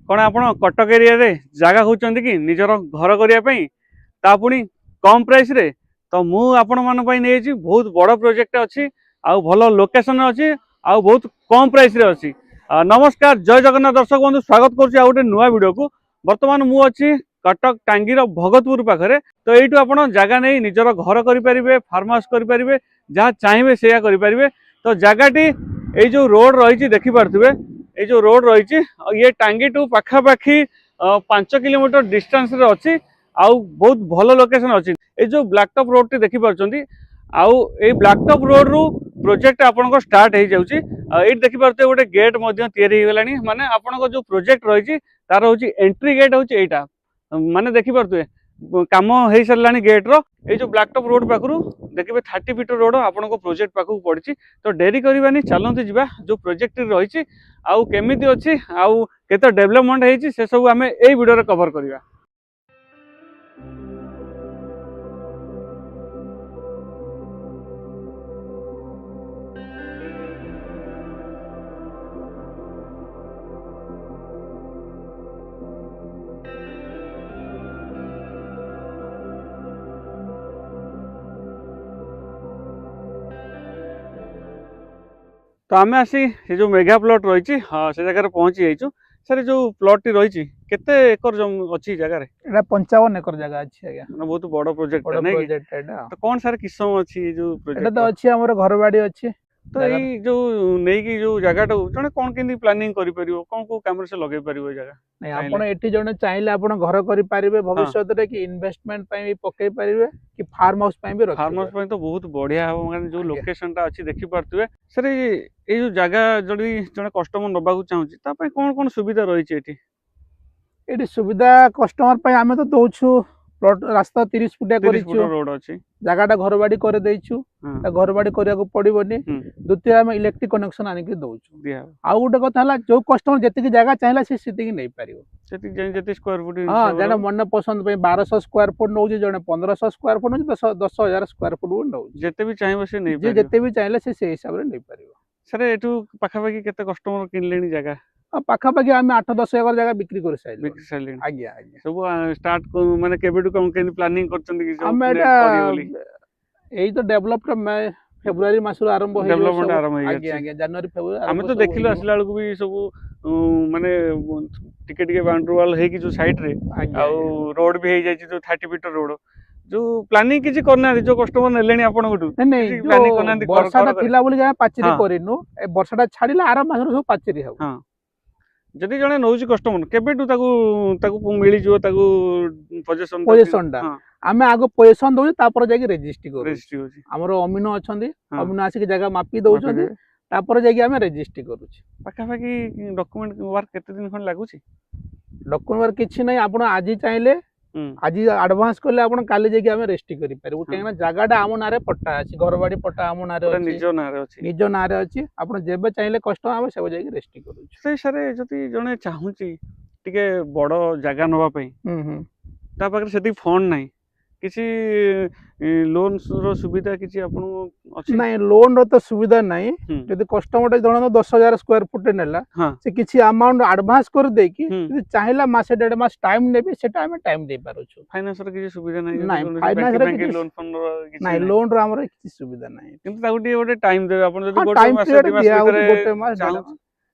कौन आप कटक एरिया रे जगह खोजते कि निजर घर करने ता पुणी कम प्राइस रे तो मु आपण मान नहीं बहुत बड़ प्रोजेक्ट अच्छी आउ भल लोकेशन अच्छी आउ बहुत कम प्राइस रे अच्छी। नमस्कार जय जगन्नाथ दर्शक बंधु स्वागत करुच्ची आ गोटे नुआ वीडियो को। बर्तमान मु अच्छी कटक टांगीर भगतपुर पाखे तो यू आप जगह नहीं निजर घर करेंगे फार्म हाउस करेंगे जहाँ चाहिए से करेंगे। तो जगहटी ये जो रोड रही देखिपे ये जो रोड रही ये टांगी टू पाखापाखि 5 किलोमीटर डिस्टेंस रे अच्छी आउ बहुत भल लोकेशन अच्छी। ये जो ब्लैकटॉप रोड टी देखी पार्टी आउ ये ब्लैकटॉप रोड रु प्रोजेक्ट आपन स्टार्ट हो जाउची। ये देखी पार्थे गोटे गेट तैयारी माने आपन जो प्रोजेक्ट रही तार हूँ एंट्री गेट हूँ यहाँ माने देखी पार्थे काम हो सारा गेट रो। ये जो ब्लैकटॉप रोड पाखु देखिए 30 फीट रोड आपन प्रोजेक्ट पाखु पड़ी। तो डेरी करवानी चलते जा जो प्रोजेक्ट रही आउ केमिति अच्छी आउ केते डेवलपमेंट होती से सब आम यही वीडियो कवर करवा। तो आम आसी से जो मेगा प्लॉट रही से जगह पहुंची जाइछु। सर जो प्लॉट टी रही केते एकर अच्छी जगह 55 एकर जगह अच्छी आज्ञा बहुत बड़ प्रोजेक्ट तो कौन सार किसम अच्छी जो प्रोजेक्ट तो अच्छी हमर घर बाड़ी अच्छी। तो ये जो नहीं कि जो जगह जड़े कौन के प्लानिंग कौन को काम से लगे पार जगह नहीं आपण एठी जने चाहिए आपण घर करि पारिबे भविष्य रे कि इन्वेस्टमेंट पई भी पकई पारिबे कि फार्म हाउस पई भी रख फार्म हाउस पई तो बहुत बढ़िया हो माने जो लोकेशन ता अछि देखि पारतुवे। सर ये जो जगह जड़ी जने कस्टमर नबा को चाहूची ता पई कौन सुविधा रही छि एठी सुविधा कस्टमर पई आमे तो दोछु प्लॉट रास्ता 30 फुटिया करिछु रोड अछि जगहटा घर बाड़ी करे दैछु घर बाड़ी करिया को पड़िबोनी। द्वितीय आमे इलेक्ट्रिक कनेक्शन आनि के दोछु आ गोटे कथा हला जो कस्टमर जति जगह चाहिला से सिति नै पारिबो जति स्क्वायर फुट हां जने मन पसंद पई 1200 स्क्वायर फुट नौजी जने 1500 स्क्वायर फुट नौजी 10000 स्क्वायर फुट नौजी जति भी चाहिबो से नै पारिबो जति भी चाहिला से हिसाब रे नै पारिबो। सर एटू पाखापाखि केते कस्टमर किनलेनी जगह पाखापाखि आम 8-10 एकर जगह बिक्री कर साइले आज्ञा आज्ञा सब स्टार्ट माने केबेटू कम केनी प्लानिंग करचंदी कि हम एटा एई तो डेवलप फेब्रुआरी मासर आरंभ हो डेवलपमेंट आरंभ हो आज्ञा आज्ञा जनवरी फेब्रुआरी हम तो देखिलो असला बेलकू भी सब माने टिके टिके बाउंड्री वाल हे कि जो साइड रे आ रोड भी हे जाय जो 30 फीट रोड जो प्लानिंग किछि करना जो कस्टमर नेलेनी आपन गटू नहीं प्लानिंग करना वर्षाटा थिला बोली जा पाचेरी करिनु ए वर्षाटा छाडिला आराम मासर सब पाचेरी हो। हां जदि जने नौजी कस्टमर केबेटू ताकू मिली जो ताकू पोजीशन ता आमे आगो पोजीशन दउ तापर जाके रजिस्ट्री करू रजिस्ट्री होची हमर अमीनो अछंदी अमीनो आसी के जगह मापी दउ छथि तापर जाके आमे रजिस्ट्री करू छी। पाखा पाखी डॉक्यूमेंट वर्क केते दिन खन लागू छी डॉक्यूमेंट वर्क किछि नै आपण आजि चाहिले आज एडवांस करले आपण काले जाके आमे रजिस्ट्री करि पारे केना जगहटा आम नारे पट्टा अछि घर बाड़ी पट्टा आम नारे अछि निज नारे अछि आपण जेबे चाहिले कस्टमर आमे सब जाके रजिस्ट्री करू छी। से सारे जति जने चाहूची टिके बड़ जगह नबा पई ता पाकर सेति फंड नै किसी लोन रो सुविधा किसी आपन अछि नै लोन रो तो सुविधा नै जदि कस्टमर जण 10000 स्क्वायर फुट नेला से किसी अमाउंट एडवांस कर दे कि यदि चाहिला मासे 1.5 मास टाइम नेबे सेटा हमें टाइम दे पारो छु। फाइनेंस रो किसी सुविधा नै नै फाइनेंस रो लोन फंड रो किसी नै लोन रो हमर किसी सुविधा नै किंतु तागुटी गोटे टाइम देबे आपन जदि गोटे मास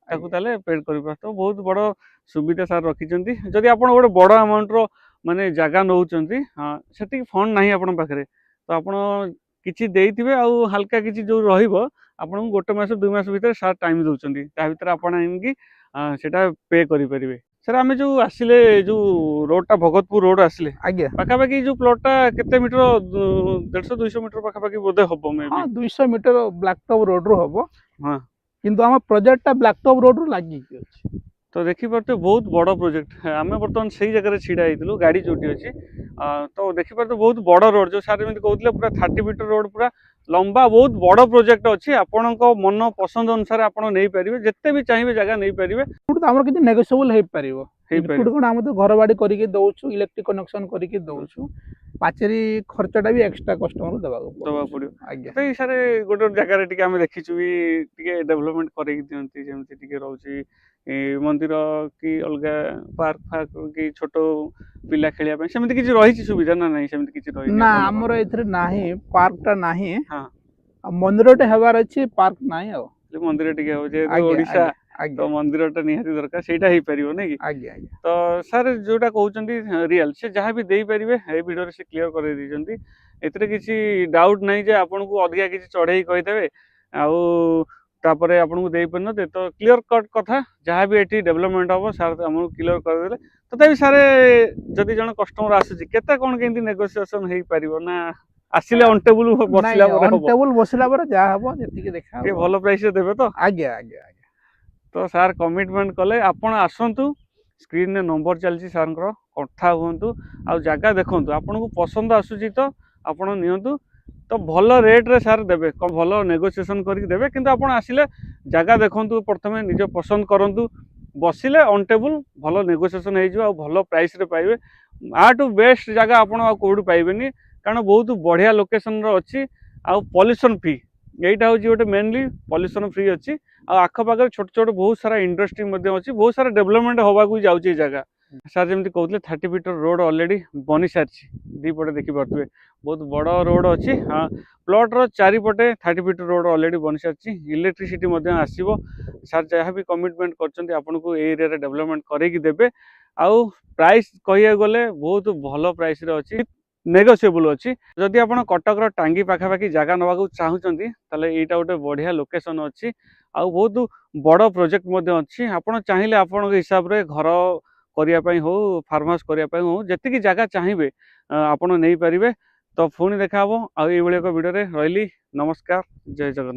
ताकू ताले पेड करि पास तो बहुत बड़ सुविधा सार रखिचंती। जदि आपन गोटे बड़ अमाउंट रो माने जगह नौचंती हां सेति फंड नाही आपन पाखरे तो आपन किछि देइथिबे आ हल्का किछि जो रहिबो आपन गोटे मास 2 मास भीतर सार टाइम दउचंती ता भीतर आपन आइनकी सेटा पे करि परिबे। सर आमे जो आसिले जो रोडटा भगतपुर रोड आसिले आज्ञा पाखापाखि जो प्लॉटटा केते मीटर 150-200 मीटर पाखापाखि बोधे हबो मे हां 200 मीटर ब्लैकटॉप रोड रो हबो हां किंतु हम प्रोजेक्टटा ब्लैकटॉप रोड रो लागि अछि। तो देखी पार्थे बहुत बड़ प्रोजेक्ट आम बर्तमान से जगह छिड़ा होइतलु गाड़ी जोटी अछि तो देखी पार्थे बहुत बड़ रोड जो सार एमति कहउतले पूरा 30 फीट रोड पूरा लंबा बहुत बड़ प्रोजेक्ट अछि आपनको मन पसंद अनुसार आपण नै परिबे जत्ते भी चाहिबे जगह नै परिबे तो हमर किछि नेगोशिएबल हे परिबो कोन हम तो घर बाड़ी करिके दउछु इलेक्ट्रिक कनेक्शन करिके दउछु पाचेरी खर्चटा भी एक्स्ट्रा कस्टमर दबा पड़ियो आज्ञा। तो सारे गोटे जगह टिके आम देखिछु भी टिके डेवलपमेंट करेकी दियंती जेमति टिके रहउची मंदिर कि अलग पार्क फार्क कि छोट पिला खेलिया सेमती किसी रही सुविधा ना नहीं सेमती किसी रही ना हमर एथरे नाही पार्कटा नाही हाँ मंदिरटे हेबार अछि पार्क नाही आ मंदिर टिके हो जे आज्ञा, ओडिशा आज्ञा, तो मंदिरटा निहाती दरकार सेटा ही परियो नै कि आज्ञा आज्ञा तो सर जोटा कहउचंदी रियल से जहाँ भी देई परिवे ए वीडियो रे से क्लियर कर दिजंती एतरे किसी डाउट नहीं जे आपन को अधिका किसी चढ़ई कहि देबे आउ तापरे आपन को देई परन तो क्लियर कट कथा जहाँ भी एठी डेवलपमेंट हो सर हमन क्लियर कर देले तथापि सर जदि जन कस्टमर आसुची केते कोन केंती नेगोशिएशन हेई परिबो ना आसिले ऑन टेबल बसला नाही पर ऑन टेबल बसला पर जा हबो जति देखा के भलो प्राइस रे देबे तो आज्ञा आज्ञा आज्ञा तो सर कमिटमेंट कले आपण आसंतु स्क्रीन रे नंबर चलची सर कथा हुंतु आ जगह देखंतु आपन को पसंद आसुची तो आपण नियंतु तो भल रेट रे सर देबे भल नेगोशिएशन करके देबे किंतु आपण आसिले जगह देखंतु प्रथमे निज पसंद करंतु बसिले ऑन टेबल भल नेगोशिएशन हे जो आ भल प्राइस रे पाइबे आटू बेस्ट जगह आपण आ कोड पाइबेनी कारण बहुत बढ़िया लोकेशन रो अछि आ पॉल्यूशन फ्री एटा हो गोटे मेनली पॉल्यूशन फ्री अच्छी आखपाखे छोट छोट बहुत सारा इंडस्ट्री अच्छी बहुत सारा डेवलपमेंट होगा जाऊँगी जगह सर जमी कहते 30 फीट रोड ऑलरेडी बनी सारी दीपटे देखिपे बहुत बड़ रोड अच्छी हाँ प्लॉट रो चारिपटे 30 फीट रोड ऑलरेडी बनी सारी इलेक्ट्रिसिटी आसो सर जहाँ भी कमिटमेंट कर एरिया डेवलपमेंट करके देवे आउ प्राइस कह गले बहुत भल प्राइस अच्छी नेगोशिएबल अच्छी जदि आप कटक टांगी पाखापाखि जगह नवा चाहूँगी यहाँ गोटे बढ़िया लोकेशन अच्छी आ बहुत बड़ प्रोजेक्ट अच्छी आपड़ चाहिए आपण हिसाब से घर करने हो फार्म हाउस करने हो जी जगह चाहिए आपड़ नहीं पारे तो पुणी देखा आउ एक वीडियो रही नमस्कार जय जगन्नाथ।